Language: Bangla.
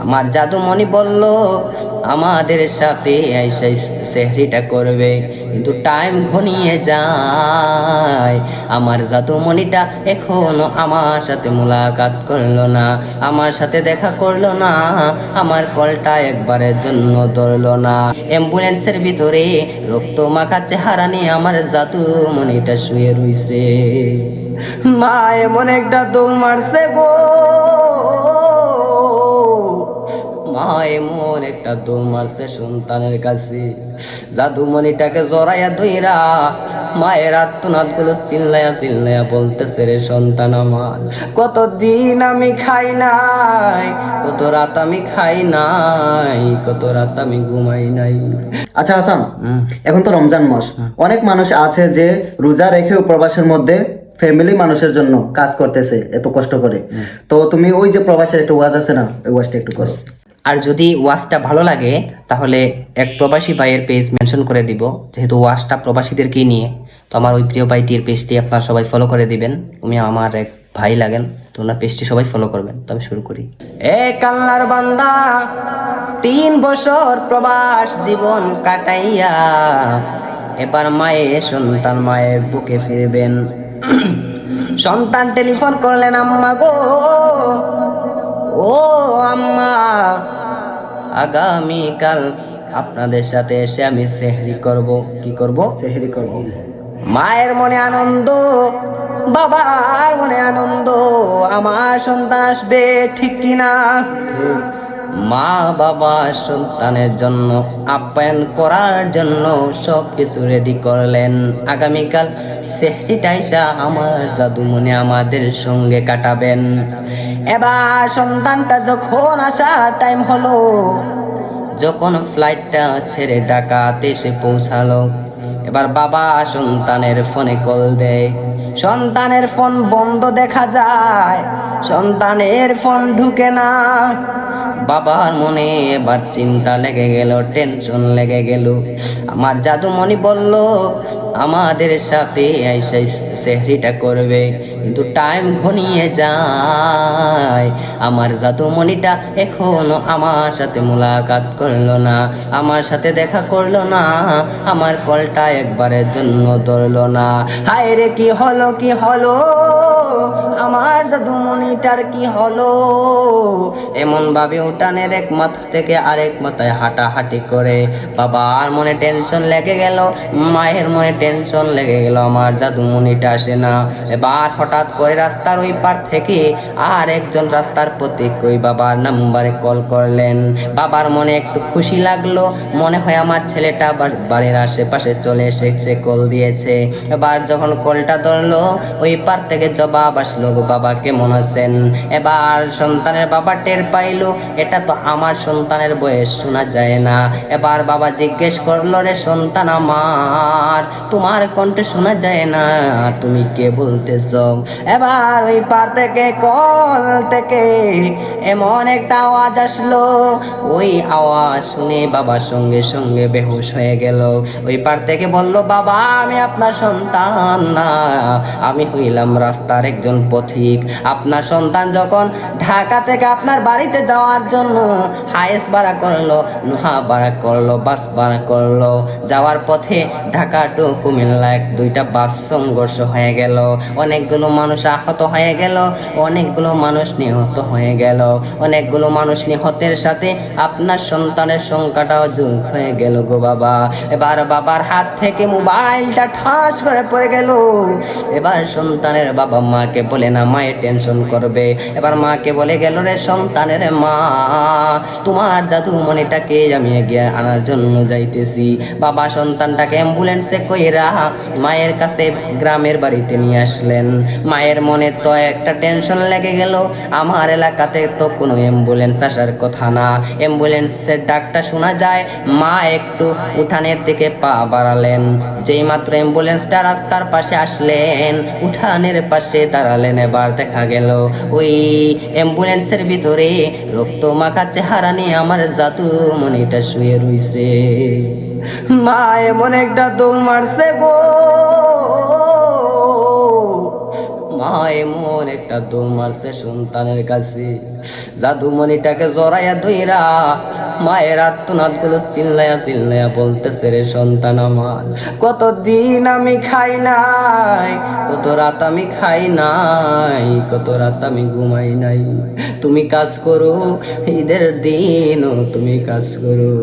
আমার জাদুমণি বলল আমাদের সাথে আইসা সেহরিটা করবে, কিন্তু টাইম ঘনিয়ে যায়। আমার জাদুমণিটা এখনো আমার সাথে মুলাকাত করলো না, আমার সাথে দেখা করলো না, আমার কলটা একবারের জন্য ধরলো না। অ্যাম্বুলেন্সের ভিতরে রক্ত মাখা চেহারা নিয়ে আমার জাদুমণিটা শুয়ে রইছে। মা এমন একটা দৌড় মারছে গো, মা এমন একটা দৌড় মারছে সন্তানের কাছে। জাদুমণিটাকে জড়াইয়া ধইরা মায়ের আর্তনাদ গুলো চিল্লাইয়া চিল্লাইয়া বলতেছে, রে সন্তান আমার, কতদিন আমি খাই নাই, কত রাত আমি খাই নাই, কত রাত আমি ঘুমাই নাই। আচ্ছা হাসান, এখন তো রমজান মাস, অনেক মানুষ আছে যে রোজা রেখেও প্রবাসের মধ্যে ফ্যামিলি মানুষের জন্য কাজ করতেছে এত কষ্ট করে। তো তুমি ওই যে প্রবাসের একটা ওয়াজ আছে না, ওই ওয়াজটা একটু করো। আর যদি ওয়াজটা ভালো লাগে তাহলে এক প্রবাসী ভাইয়ের পেজ মেনশন করে দিব, যেহেতু ওয়াজটা প্রবাসীদেরকেই নিয়ে। তো আমার ওই প্রিয় ভাইটির পেজটি আপনারা সবাই ফলো করে দিবেন। তুমি আমার এক ভাই লাগেন, তো ওনার পেজটি সবাই ফলো করবেন। তো আমি শুরু করি। এ কাল্লার বান্দা, 3 বছর প্রবাস জীবন কাটাইয়া এবার মায়ের সন্তান মায়ের বুকে ফিরবেন। সন্তান টেলিফোন করলেন, আম্মা গো, ও আম্মা, আগামীকাল আপনাদের সাথে এসে আমি সেহরি করব। কি করব? সেহরি করব। মায়ের মনে আনন্দ, বাবার মনে আনন্দ, আমার সন্তান আসবে, ঠিক কিনা? মা বাবা সন্তানের জন্য আপ্যায়ন করার জন্য সবকিছু রেডি করলেন। আগামীকাল সেহরিটাইসা আমার জাদুমণি আমাদের সঙ্গে কাটাবেন। এবার সন্তানটা যখন আসার টাইম হলো, যখন ফ্লাইটটা ছেড়ে ঢাকাতে এসে পৌঁছালো, এবার বাবা সন্তানের ফোনে কল দেয়। সন্তানের ফোন বন্ধ দেখা যায়, সন্তানের ফোন ঢুকে না। বাবার মনে এবার চিন্তা লেগে গেল, টেনশন লেগে গেল। আমার জাদুমণি বলল আমাদের সাথে আইসা সেহরিটা করবে, কিন্তু টাইম ঘনিয়ে যায়। আমার জাদুমণিটা এখনো আমার সাথে মুলাকাত করলো না, আমার সাথে দেখা করলো না, আমার কলটা একবারের জন্য ধরলো না। হায় রে, কি হলো, কি হলো, আমার জাদুমণিটার কি হলো? এমন ভাবে উঠানের এক মাথা থেকে আরেক মাথায় হাঁটাহাঁটি করে। বাবার মনে টেনশন লেগে গেল, মায়ের মনে টেনশন লেগে গেল, আমার জাদুমণিটা আসে না। এবার হঠাৎ করে রাস্তার ওই পার থেকে আর একজন রাস্তার প্রতীক ওই বাবার নাম্বারে কল করলেন। বাবার মনে একটু খুশি লাগলো, মনে হয় আমার ছেলেটা বাড়ির আশেপাশে চলে এসেছে, কল দিয়েছে। এবার যখন কলটা ধরলো, ওই পার থেকে জবাব আসলো, বাবা কেমন আছেন? এবার সন্তানের বাবা টের পাইলো এটা তো আমার সন্তানের বয়স, শোনা যায় না। এবার বাবা জিজ্ঞেস করলো, রে সন্তান আমার, তোমার কণ্ঠ শোনা যায় না, তুমি কে বলতেছ? এবার ওই পার থেকে কল থেকে এমন একটা আওয়াজ আসলো, ওই আওয়াজ শুনে বাবা সঙ্গে সঙ্গে বেহুশ হয়ে গেল। ওই পার থেকে বলল, বাবা আমি আপনার সন্তান না, আমি হইলাম রাস্তার একজন পথিক। আপনার সন্তান যখন ঢাকা থেকে আপনার বাড়িতে যাওয়ার জন্য হাইস ভাড়া করলো, নোহা ভাড়া করলো, বাস ভাড়া করলো, যাওয়ার পথে ঢাকা টু কুমিল্লা 1-2টা বাস সংঘর্ষ হয়ে গেল, অনেকগুলো মানুষ আহত হয়ে গেল, অনেকগুলো মানুষ নিহত হয়ে গেল। অনেকগুলো মানুষ নিহতের সাথে আপনার সন্তানের সংখ্যাটাও যোগ হয়ে গেল গো বাবা। এবার বাবার হাত থেকে মোবাইলটা ঠাস করে পড়ে গেল। এবার সন্তানের বাবা মাকে বলে না, মায়ের টেনশন করবে। এবার মাকে বলে গেল, রে সন্তানের মা, তোমার জাদুমণিটাকে আমি গিয়ে আনার জন্য যাইতেছি। বাবা সন্তানটাকে অ্যাম্বুলেন্সে কইরা মায়ের কাছে গ্রামের বাড়িতে নিয়ে আসলেন। মায়ের মনে তো একটা টেনশন লেগে গেল, আমার এলাকাতে তো কোনো অ্যাম্বুলেন্স আসার কথা না, অ্যাম্বুলেন্সের ডাকটা শোনা যায়। মা একটু উঠানের দিকে পা বাড়ালেন, যেই মাত্র অ্যাম্বুলেন্সটা রাস্তার পাশে আসলেন, উঠানের পাশে দাঁড়ালেন। এবার দেখা গেল ওই অ্যাম্বুলেন্সের ভিতরে রক্ত মাখা চেহারা নিয়ে আমার জাদুমণিটা শুয়ে রইছে। মা এমন একটা দৌড় মারছে গো, মা এমন একটা দৌড় মারছে সন্তানের কাছে, জাদুমণিটাকে জড়াইয়া ধইরা মায়ের আর্তনাদ গুলো চিল্লাইয়া চিল্লাইয়া বলতেছে, রে সন্তান আমার, কতদিন আমি খাই নাই, কত রাত আমি খাই নাই, কত রাত আমি ঘুমাই নাই, তুমি কাজ করো, ঈদের দিনও তুমি কাজ করো।